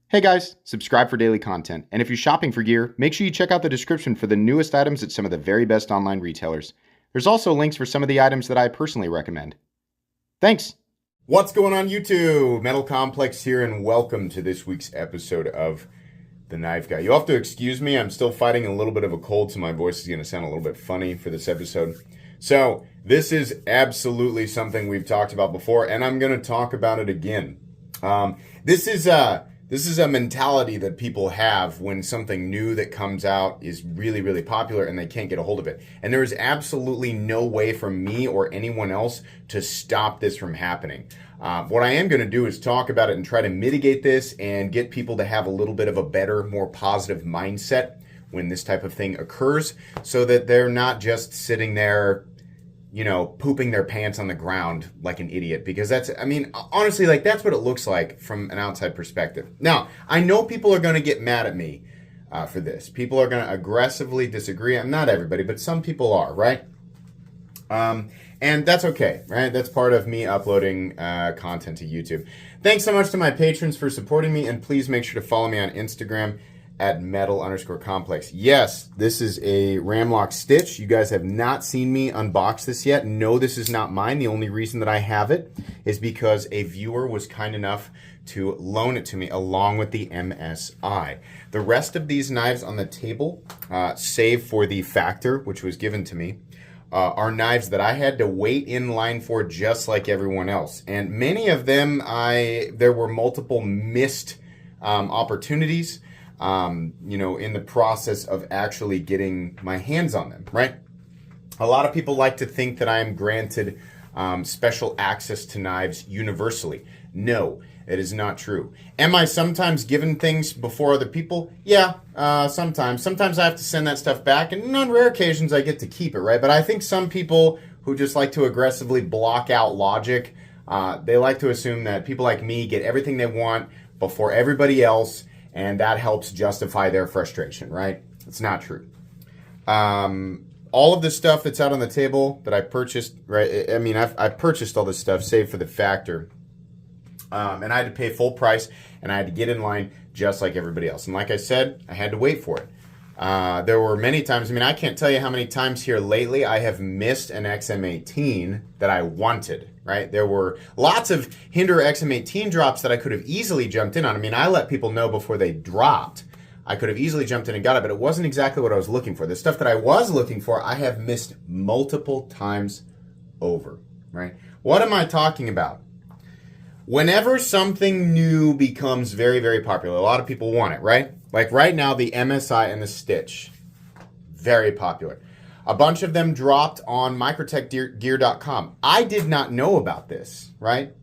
Hey guys, subscribe for daily content. And if you're shopping for gear, make sure you check out the description for the newest items at some of the very best online retailers. There's also links for some of the items that I personally recommend. Thanks! What's going on YouTube? Metal Complex here and welcome to this week's episode of The Knife Guy. You'll have to excuse me, I'm still fighting a little bit of a cold, so my voice is going to sound a little bit funny for this episode. So, this is something we've talked about before, and I'm going to talk about it again. This is a mentality that people have when something new that comes out is really, really popular and they can't get a hold of it. And there is absolutely no way for me or anyone else to stop this from happening. What I am going to do is talk about it and try to mitigate this and get people to have a little bit of a better, more positive mindset when this type of thing occurs so that they're not just sitting there, you know, pooping their pants on the ground like an idiot, because honestly, that's what it looks like from an outside perspective. Now, I know people are going to get mad at me for this. People are going to aggressively disagree. Not everybody, but some people are, right? And that's okay, right? That's part of me uploading content to YouTube. Thanks so much to my patrons for supporting me, and please make sure to follow me on Instagram at metal_complex. Yes, this is a Ramlock Stitch. You guys have not seen me unbox this yet. No, this is not mine. The only reason that I have it is because a viewer was kind enough to loan it to me along with the MSI. The rest of these knives on the table, save for the Factor, which was given to me, are knives that I had to wait in line for just like everyone else. And many of them, there were multiple missed opportunities in the process of actually getting my hands on them, right? A lot of people like to think that I am granted special access to knives universally. No, it is not true. Am I sometimes given things before other people? Yeah, sometimes. Sometimes I have to send that stuff back, and on rare occasions I get to keep it, right? But I think some people who just like to aggressively block out logic, they like to assume that people like me get everything they want before everybody else, and that helps justify their frustration, right? It's not true. All of the stuff that's out on the table that I purchased, right? I mean, I purchased all this stuff, save for the Factor. And I had to pay full price, and I had to get in line just like everybody else. And like I said, I had to wait for it. There were many times, I can't tell you how many times here lately I have missed an XM18 that I wanted, right? There were lots of Hinder XM18 drops that I could have easily jumped in on. I let people know before they dropped. I could have easily jumped in and got it, but it wasn't exactly what I was looking for. The stuff that I was looking for, I have missed multiple times over, right? What am I talking about? Whenever something new becomes very, very popular, a lot of people want it, right? Like right now, the MSI and the Stitch, very popular. A bunch of them dropped on microtechgear.com. I did not know about this, right?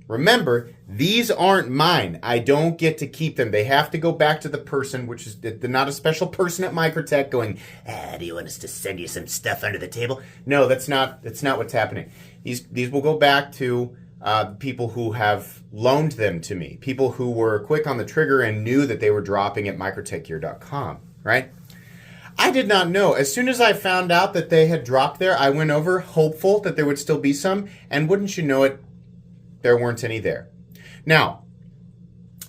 Remember, these aren't mine. I don't get to keep them. They have to go back to the person, which is not a special person at Microtech going, do you want us to send you some stuff under the table? No, that's not what's happening. These will go back to people who have loaned them to me, people who were quick on the trigger and knew that they were dropping at microtechgear.com, right? I did not know. As soon as I found out that they had dropped there, I went over hopeful that there would still be some, and wouldn't you know it, there weren't any there. Now,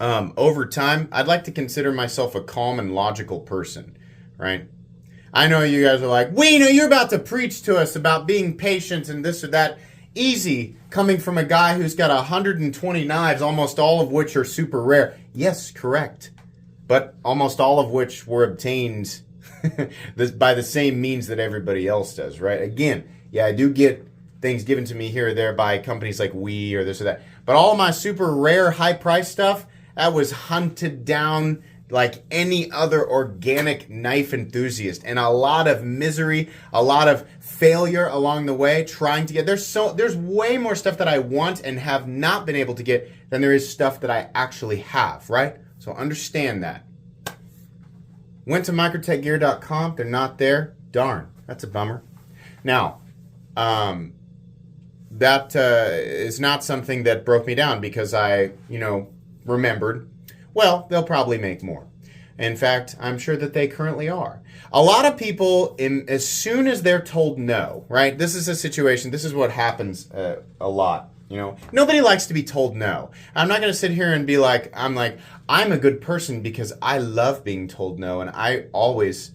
over time, I'd like to consider myself a calm and logical person, right? I know you guys are like, we know you're about to preach to us about being patient and this or that. Easy, coming from a guy who's got 120 knives, almost all of which are super rare. Yes, correct. But almost all of which were obtained by the same means that everybody else does, right? Again, yeah, I do get things given to me here or there by companies like We or this or that. But all of my super rare, high-priced stuff, that was hunted down like any other organic knife enthusiast, and a lot of misery, a lot of failure along the way trying to get. There's way more stuff that I want and have not been able to get than there is stuff that I actually have, right? So understand that. Went to microtechgear.com, they're not there. Darn, that's a bummer. Now, that is not something that broke me down because I, remembered, well, they'll probably make more. In fact, I'm sure that they currently are. A lot of people, as soon as they're told no, right? This is a situation, this is what happens a lot. Nobody likes to be told no. I'm not going to sit here and be like, I'm a good person because I love being told no, and I always,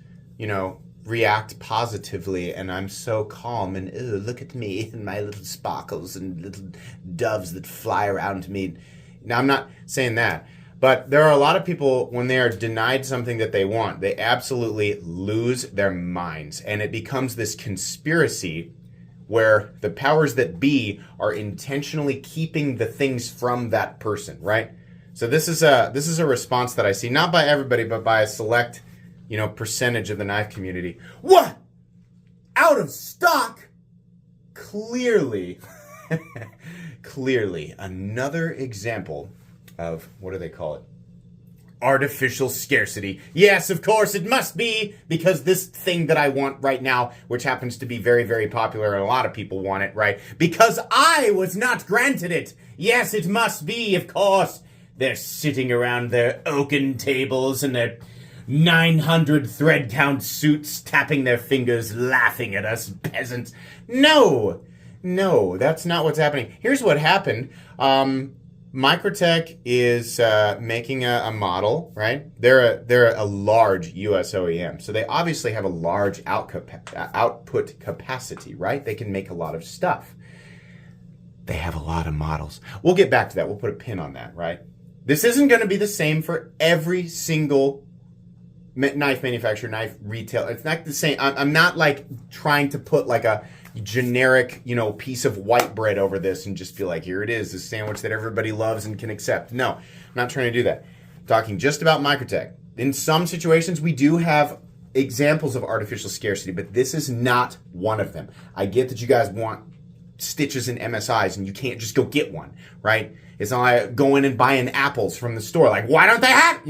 react positively, and I'm so calm, and look at me and my little sparkles and little doves that fly around me. Now, I'm not saying that, but there are a lot of people, when they are denied something that they want, they absolutely lose their minds, and it becomes this conspiracy where the powers that be are intentionally keeping the things from that person, right? So this is a response that I see, not by everybody, but by a select, percentage of the knife community. What? Out of stock? Clearly, another example of, what do they call it? Artificial scarcity. Yes, of course, it must be, because this thing that I want right now, which happens to be very, very popular, and a lot of people want it, right? Because I was not granted it. Yes, it must be, of course. They're sitting around their oaken tables and their 900 thread count suits, tapping their fingers, laughing at us peasants. No, that's not what's happening. Here's what happened. Microtech is making a model, right? They're a large US OEM, so they obviously have a large output capacity, right? They can make a lot of stuff. They have a lot of models. We'll get back to that. We'll put a pin on that, right? This isn't going to be the same for every single knife manufacturer, knife retailer. It's not the same. I'm not like trying to put like a generic, piece of white bread over this and just feel like, here it is, the sandwich that everybody loves and can accept. No, I'm not trying to do that. I'm talking just about Microtech. In some situations, we do have examples of artificial scarcity, but this is not one of them. I get that you guys want stitches and MSIs and you can't just go get one, right? It's not like going and buying apples from the store. Like, why don't they have,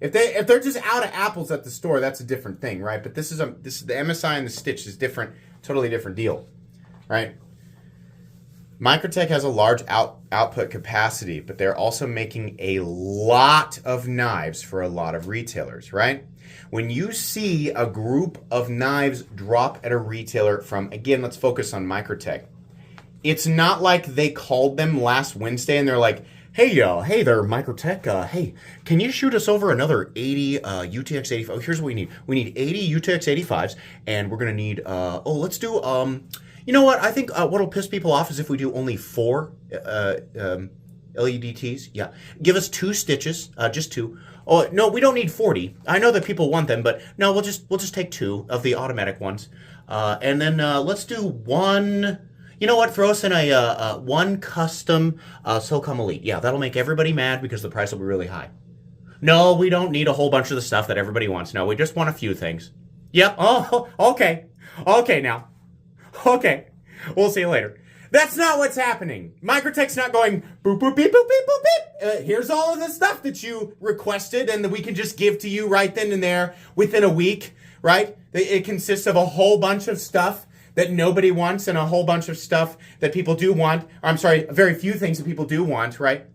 if they're just out of apples at the store, that's a different thing, right? But this is the MSI and the Stitch is different, totally different deal, right? Microtech has a large output capacity, but they're also making a lot of knives for a lot of retailers, right? When you see a group of knives drop at a retailer from, again, let's focus on Microtech. It's not like they called them last Wednesday and they're like, hey there, Microtech. Hey, can you shoot us over another 80 UTX 85? Oh, here's what we need. We need 80 UTX 85s, and we're going to need, let's do, you know what? I think what'll piss people off is if we do only 4 LEDTs. Yeah. Give us 2 stitches, just 2. Oh, no, we don't need 40. I know that people want them, but no, we'll just take 2 of the automatic ones. And then let's do 1... You know what? Throw us in a 1 custom SOCOM Elite. Yeah, that'll make everybody mad because the price will be really high. No, we don't need a whole bunch of the stuff that everybody wants. No, we just want a few things. Yep. Oh, okay. Okay, now. Okay. We'll see you later. That's not what's happening. Microtech's not going boop, boop, beep, boop, beep, boop, beep. Here's all of the stuff that you requested and that we can just give to you right then and there within a week, right? It consists of a whole bunch of stuff that nobody wants and a whole bunch of stuff that people do want. Very few things that people do want, right?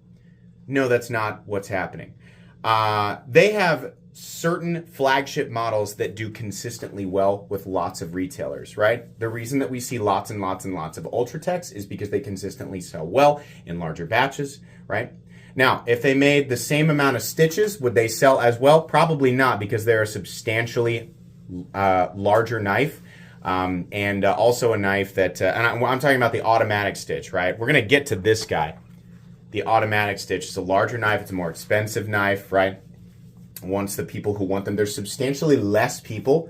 No, that's not what's happening. They have certain flagship models that do consistently well with lots of retailers, right? The reason that we see lots and lots and lots of Ultratechs is because they consistently sell well in larger batches, right? Now, if they made the same amount of stitches, would they sell as well? Probably not, because they're a substantially larger knife. And also a knife that, and I'm talking about the automatic stitch, right? We're going to get to this guy. The automatic stitch is a larger knife. It's a more expensive knife, right? Once the people who want them, there's substantially less people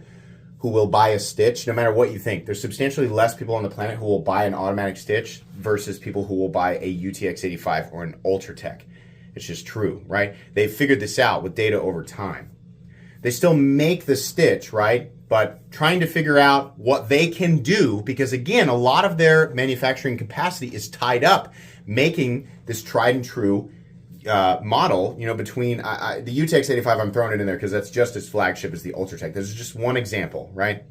who will buy a stitch, no matter what you think. There's substantially less people on the planet who will buy an automatic stitch versus people who will buy a UTX 85 or an Ultratech. It's just true, right? They've figured this out with data over time. They still make the stitch, right? But trying to figure out what they can do, because again, a lot of their manufacturing capacity is tied up making this tried and true model, between the UTX 85, I'm throwing it in there because that's just as flagship as the Ultratech. This is just one example, right?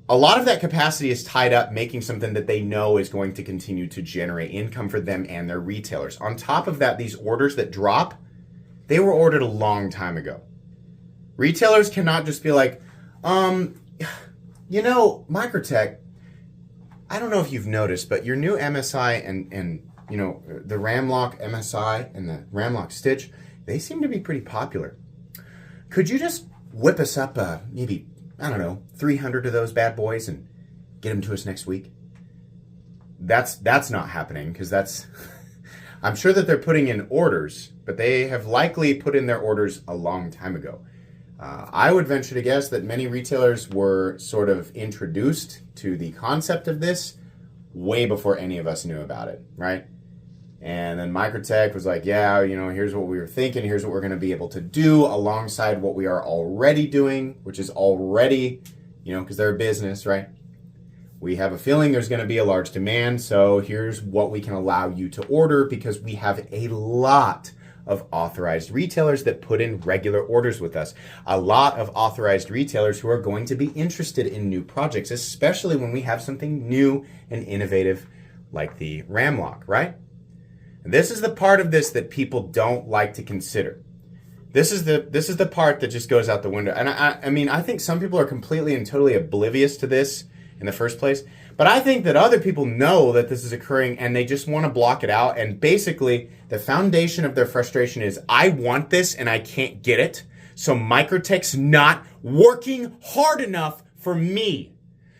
A lot of that capacity is tied up making something that they know is going to continue to generate income for them and their retailers. On top of that, these orders that drop, they were ordered a long time ago. Retailers cannot just be like, Microtech, I don't know if you've noticed, but your new MSI and the Ramlock MSI and the Ramlock Stitch, they seem to be pretty popular. Could you just whip us up maybe, I don't know, 300 of those bad boys and get them to us next week? That's not happening, because that's... I'm sure that they're putting in orders, but they have likely put in their orders a long time ago. I would venture to guess that many retailers were sort of introduced to the concept of this way before any of us knew about it, right? And then Microtech was like, yeah, here's what we were thinking, here's what we're going to be able to do alongside what we are already doing, which is already, because they're a business, right? We have a feeling there's going to be a large demand, so here's what we can allow you to order, because we have a lot of authorized retailers that put in regular orders with us. A lot of authorized retailers who are going to be interested in new projects, especially when we have something new and innovative like the Ramlock, right? And this is the part of this that people don't like to consider. This is the part that just goes out the window. And I think some people are completely and totally oblivious to this in the first place. But I think that other people know that this is occurring and they just want to block it out. And basically, the foundation of their frustration is, I want this and I can't get it. So Microtech's not working hard enough for me.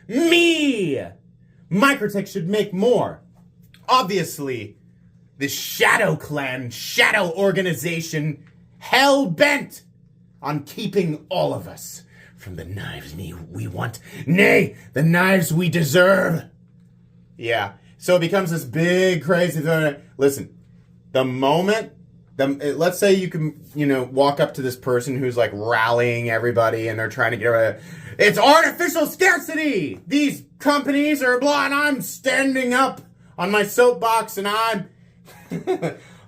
Microtech should make more. Obviously, this shadow clan, shadow organization, hell-bent on keeping all of us from the knives we want, nay, the knives we deserve. Yeah, so it becomes this big crazy thing. Listen, the moment, let's say you can, walk up to this person who's like rallying everybody and they're trying to get rid of, it's artificial scarcity! These companies are blah, and I'm standing up on my soapbox and I'm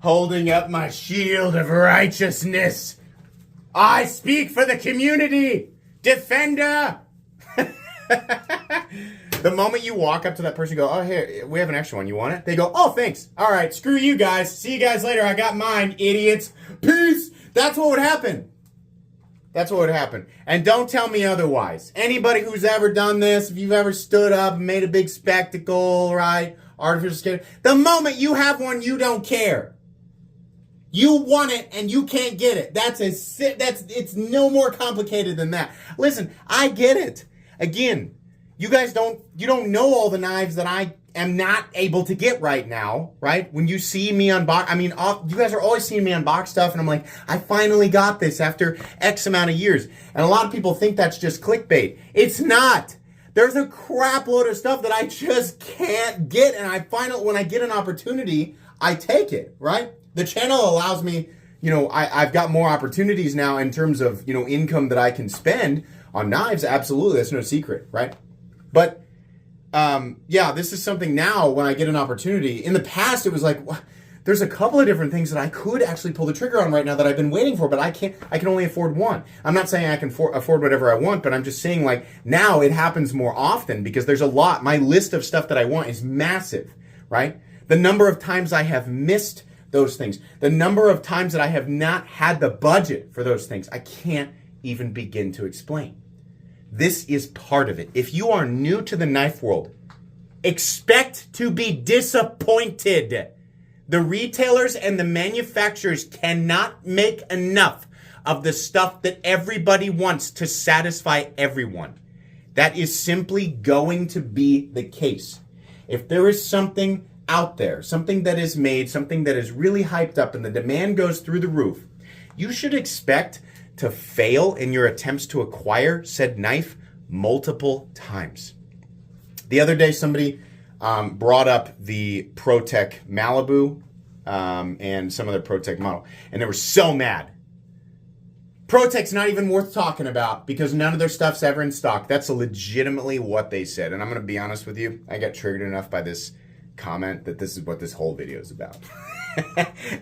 holding up my shield of righteousness. I speak for the community. Defender! The moment you walk up to that person and go, oh, here, we have an extra one. You want it? They go, oh, thanks. All right, screw you guys. See you guys later. I got mine, idiots. Peace. That's what would happen. That's what would happen. And don't tell me otherwise. Anybody who's ever done this, if you've ever stood up and made a big spectacle, right? Artificial scarcity. The moment you have one, you don't care. You want it and you can't get it. It's no more complicated than that. Listen, I get it. Again, you don't know all the knives that I am not able to get right now, right? When you see me unbox, you guys are always seeing me unbox stuff and I'm like, I finally got this after X amount of years. And a lot of people think that's just clickbait. It's not. There's a crap load of stuff that I just can't get, and when I get an opportunity, I take it, right? The channel allows me, I've got more opportunities now in terms of, income that I can spend on knives. Absolutely, that's no secret, right? But, this is something now when I get an opportunity. In the past, it was like, there's a couple of different things that I could actually pull the trigger on right now that I've been waiting for, but I can only afford one. I'm not saying I can afford whatever I want, but I'm just saying, like, now it happens more often because there's a lot. My list of stuff that I want is massive, right? The number of times I have missed those things, the number of times that I have not had the budget for those things, I can't even begin to explain. This is part of it. If you are new to the knife world, expect to be disappointed. The retailers and the manufacturers cannot make enough of the stuff that everybody wants to satisfy everyone. That is simply going to be the case. If there is something out there, something that is made, something that is really hyped up and the demand goes through the roof, you should expect to fail in your attempts to acquire said knife multiple times. The other day, somebody brought up the ProTech Malibu and some other ProTech model, and they were so mad. ProTech's not even worth talking about because none of their stuff's ever in stock. That's legitimately what they said. And I'm going to be honest with you, I got triggered enough by this comment that this is what this whole video is about.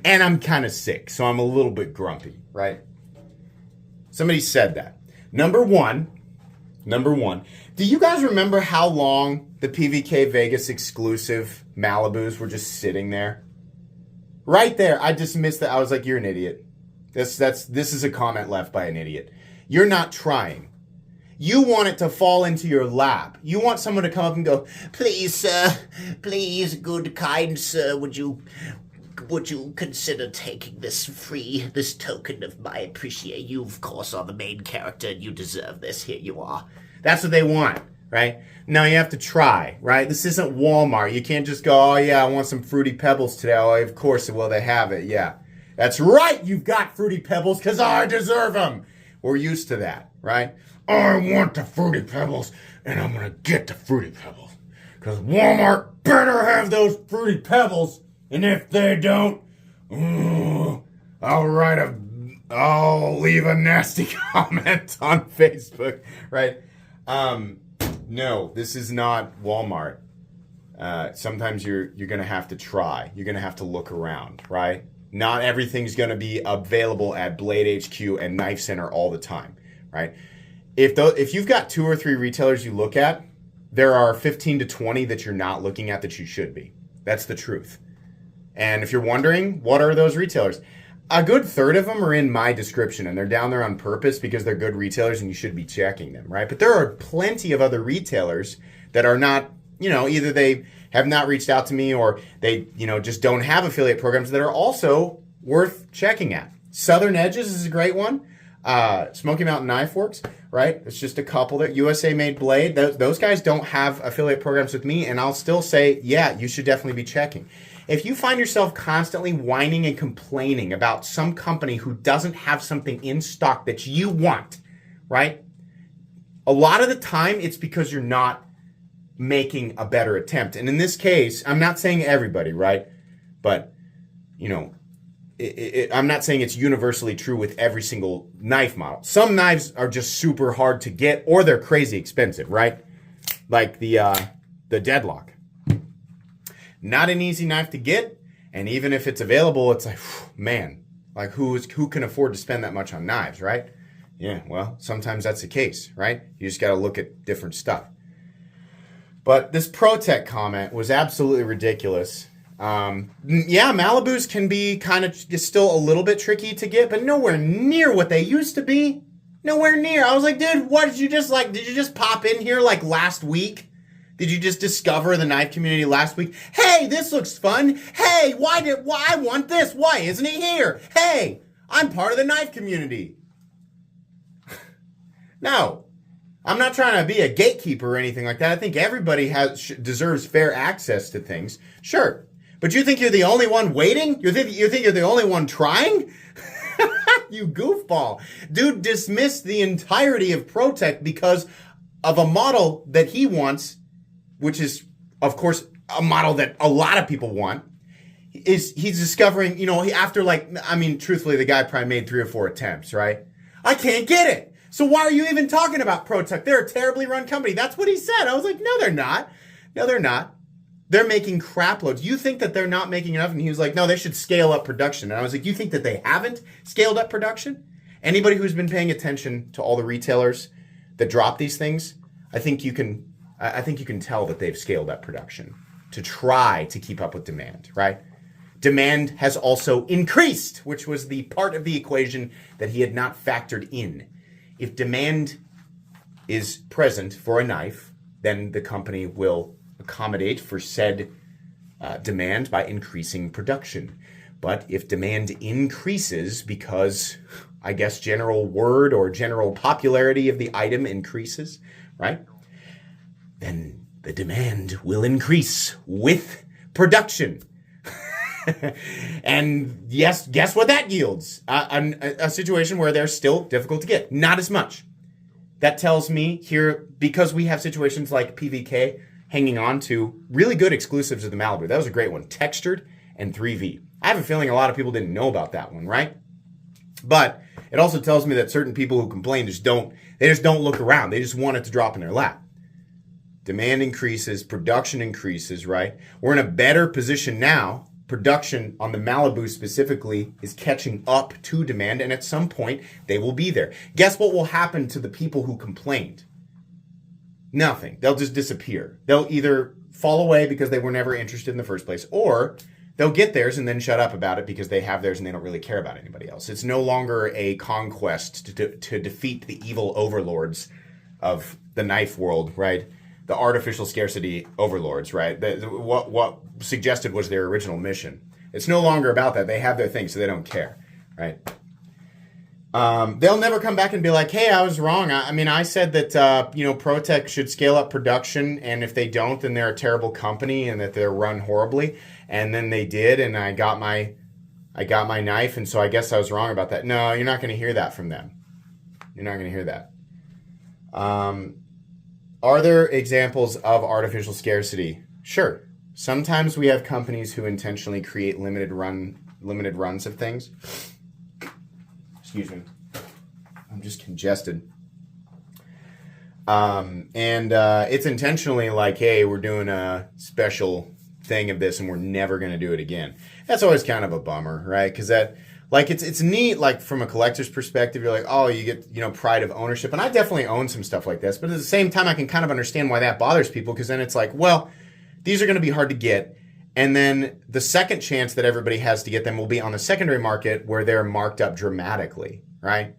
And I'm kind of sick, so I'm a little bit grumpy, right? Somebody said that. Number one, do you guys remember how long the PVK Vegas exclusive Malibus were just sitting there? Right there, I dismissed that. I was like, you're an idiot. This is a comment left by an idiot. You're not trying. You want it to fall into your lap. You want someone to come up and go, please, sir, please, good, kind sir, would you consider taking this token of my appreciation? You, of course, are the main character, and you deserve this. Here you are. That's what they want, right? Now you have to try, right? This isn't Walmart. You can't just go, oh, yeah, I want some Fruity Pebbles today. Oh, of course, well, they have it, yeah. That's right, you've got Fruity Pebbles, because I deserve them. We're used to that, right? I want the Fruity Pebbles, and I'm going to get the Fruity Pebbles. Because Walmart better have those Fruity Pebbles, and if they don't, I'll leave a nasty comment on Facebook, right? No, this is not Walmart. Sometimes you're going to have to try. You're going to have to look around, right? Not everything's going to be available at Blade HQ and Knife Center all the time, right? If you've got 2 or 3 retailers you look at, there are 15 to 20 that you're not looking at that you should be. That's the truth. And if you're wondering, what are those retailers? A good third of them are in my description, and they're down there on purpose because they're good retailers and you should be checking them, right? But there are plenty of other retailers that are not, either they have not reached out to me or they, just don't have affiliate programs that are also worth checking at. Southern Edges is a great one. Smoky Mountain Knife Works, right? It's just a couple that USA Made Blade. Those guys don't have affiliate programs with me, and I'll still say, yeah, you should definitely be checking. If you find yourself constantly whining and complaining about some company who doesn't have something in stock that you want, right? A lot of the time, it's because you're not making a better attempt. And in this case, I'm not saying everybody, right? But, I'm not saying it's universally true with every single knife model. Some knives are just super hard to get, or they're crazy expensive, right? Like the Deadlock. Not an easy knife to get, and even if it's available, it's like, man, like who can afford to spend that much on knives, right? Yeah, well, sometimes that's the case, right? You just got to look at different stuff. But this ProTech comment was absolutely ridiculous. Yeah, Malibus can be kind of still a little bit tricky to get, but nowhere near what they used to be. Nowhere near. I was like, dude, what did you just pop in here like last week? Did you just discover the knife community last week? Hey, this looks fun. Hey, why I want this? Why isn't it here? Hey, I'm part of the knife community. No, I'm not trying to be a gatekeeper or anything like that. I think everybody deserves fair access to things. Sure. But you think you're the only one waiting? You think you're the only one trying? You goofball. Dude dismissed the entirety of ProTech because of a model that he wants, which is, of course, a model that a lot of people want. He's discovering, truthfully, the guy probably made 3 or 4 attempts, right? I can't get it. So why are you even talking about ProTech? They're a terribly run company. That's what he said. I was like, no, they're not. No, they're not. They're making crap loads. You think that they're not making enough? And he was like, no, they should scale up production. And I was like, you think that they haven't scaled up production? Anybody who's been paying attention to all the retailers that drop these things, I think you can tell that they've scaled up production to try to keep up with demand, right? Demand has also increased, which was the part of the equation that he had not factored in. If demand is present for a knife, then the company will accommodate for said demand by increasing production. But if demand increases because, I guess, general word or general popularity of the item increases, right? Then the demand will increase with production. And yes, guess what that yields? A situation where they're still difficult to get. Not as much. That tells me here, because we have situations like PVK hanging on to really good exclusives of the Malibu. That was a great one. Textured and 3V. I have a feeling a lot of people didn't know about that one, right? But it also tells me that certain people who complain just don't look around. They just want it to drop in their lap. Demand increases, production increases, right? We're in a better position now. Production on the Malibu specifically is catching up to demand, and at some point, they will be there. Guess what will happen to the people who complained? Nothing. They'll just disappear. They'll either fall away because they were never interested in the first place, or they'll get theirs and then shut up about it because they have theirs and they don't really care about anybody else. It's no longer a conquest to defeat the evil overlords of the knife world, right? The artificial scarcity overlords, right? What suggested was their original mission. It's no longer about that. They have their thing, so they don't care, right? They'll never come back and be like, hey, I was wrong. I mean, I said that, ProTech should scale up production, and if they don't, then they're a terrible company and that they're run horribly. And then they did, and I got my knife, and so I guess I was wrong about that. No, you're not going to hear that from them. You're not going to hear that. Are there examples of artificial scarcity? Sure. Sometimes we have companies who intentionally create limited runs of things. Excuse me. I'm just congested. It's intentionally like, hey, we're doing a special thing of this and we're never going to do it again. That's always kind of a bummer, right? Because that, like, it's neat, like, from a collector's perspective, you're like, oh, you get, pride of ownership. And I definitely own some stuff like this. But at the same time, I can kind of understand why that bothers people, because then it's like, well, these are going to be hard to get. And then the second chance that everybody has to get them will be on the secondary market where they're marked up dramatically, right?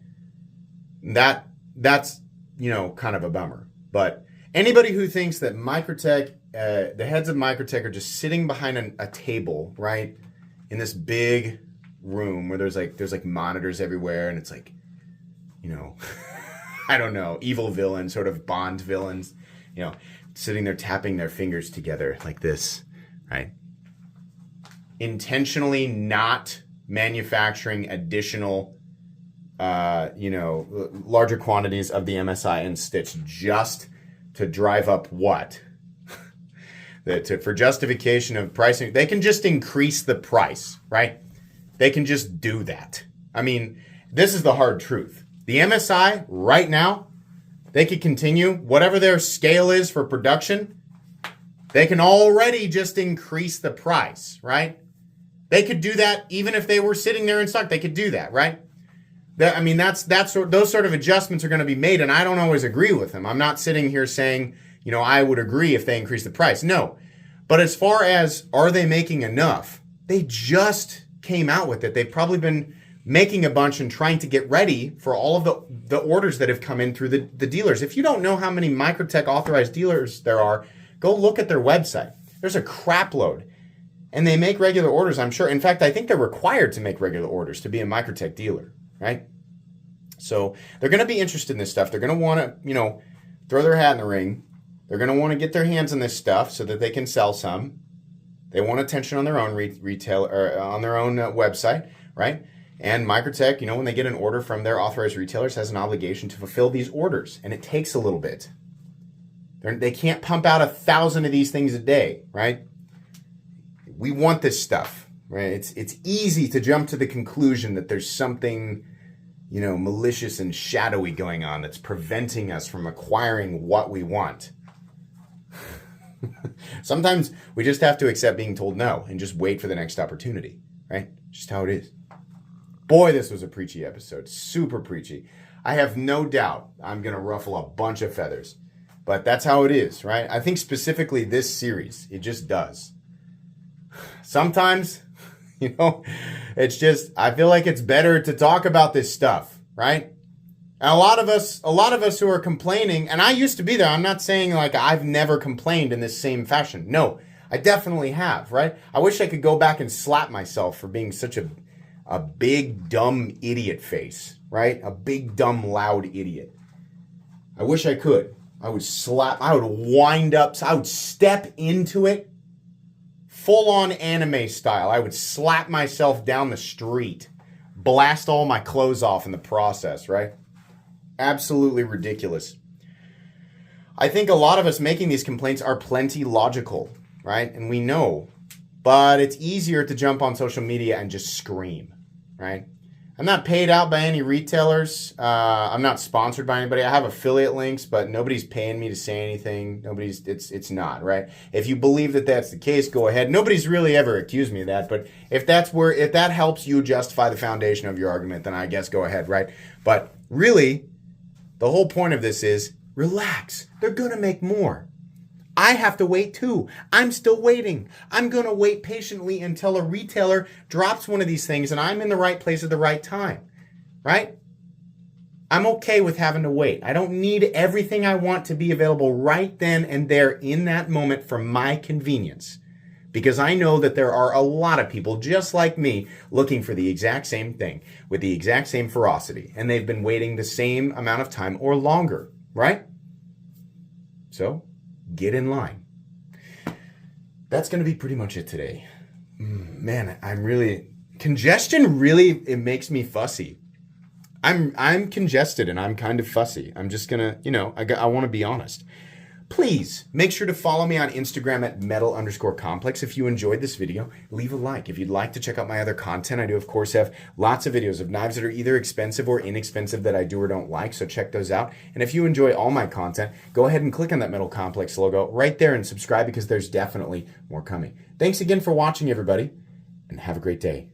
That's, kind of a bummer. But anybody who thinks that Microtech, the heads of Microtech are just sitting behind a table, right, in this big room where there's monitors everywhere, and it's like, I don't know, evil villains, sort of Bond villains, sitting there tapping their fingers together like this, right? Intentionally not manufacturing additional, larger quantities of the MSI and Stitch just to drive up what? For justification of pricing. They can just increase the price, right? They can just do that. I mean, this is the hard truth. The MSI right now, they could continue whatever their scale is for production. They can already just increase the price, right? They could do that even if they were sitting there in stock. They could do that, right? Those sort of adjustments are going to be made, and I don't always agree with them. I'm not sitting here saying, I would agree if they increase the price. No. But as far as are they making enough, they just came out with it. They've probably been making a bunch and trying to get ready for all of the orders that have come in through the dealers. If you don't know how many Microtech authorized dealers there are, go look at their website. There's a crap load. And they make regular orders, I'm sure. In fact, I think they're required to make regular orders to be a Microtech dealer, right? So they're going to be interested in this stuff. They're going to want to, throw their hat in the ring. They're going to want to get their hands on this stuff so that they can sell some. They want attention on their own retail or on their own website, right? And Microtech, when they get an order from their authorized retailers, has an obligation to fulfill these orders, and it takes a little bit. They can't pump out 1,000 of these things a day, right? We want this stuff, right? It's easy to jump to the conclusion that there's something, malicious and shadowy going on that's preventing us from acquiring what we want. Sometimes we just have to accept being told no and just wait for the next opportunity, right? Just how it is. Boy, this was a preachy episode. Super preachy. I have no doubt I'm going to ruffle a bunch of feathers. But that's how it is, right? I think specifically this series, it just does. Sometimes, it's just, I feel like it's better to talk about this stuff, right? And a lot of us who are complaining, and I used to be there. I'm not saying like I've never complained in this same fashion. No, I definitely have, right? I wish I could go back and slap myself for being such a big, dumb idiot face, right? A big, dumb, loud idiot. I wish I could. I would wind up, I would step into it full-on anime style. I would slap myself down the street, blast all my clothes off in the process, right? Absolutely ridiculous. I think a lot of us making these complaints are plenty logical, right? And we know, but it's easier to jump on social media and just scream, right? I'm not paid out by any retailers. I'm not sponsored by anybody. I have affiliate links, but nobody's paying me to say anything. It's not, right? If you believe that that's the case, go ahead. Nobody's really ever accused me of that, but if that helps you justify the foundation of your argument, then I guess go ahead, right? But really, the whole point of this is relax. They're going to make more. I have to wait too. I'm still waiting. I'm going to wait patiently until a retailer drops one of these things and I'm in the right place at the right time, right? I'm okay with having to wait. I don't need everything I want to be available right then and there in that moment for my convenience. Because I know that there are a lot of people just like me looking for the exact same thing with the exact same ferocity. And they've been waiting the same amount of time or longer, right? So get in line. That's going to be pretty much it today. Man, congestion really, it makes me fussy. I'm congested and I'm kind of fussy. I'm just gonna, I want to be honest. Please make sure to follow me on Instagram at metal_complex. If you enjoyed this video, leave a like. If you'd like to check out my other content, I do, of course, have lots of videos of knives that are either expensive or inexpensive that I do or don't like, so check those out. And if you enjoy all my content, go ahead and click on that Metal Complex logo right there and subscribe because there's definitely more coming. Thanks again for watching, everybody, and have a great day.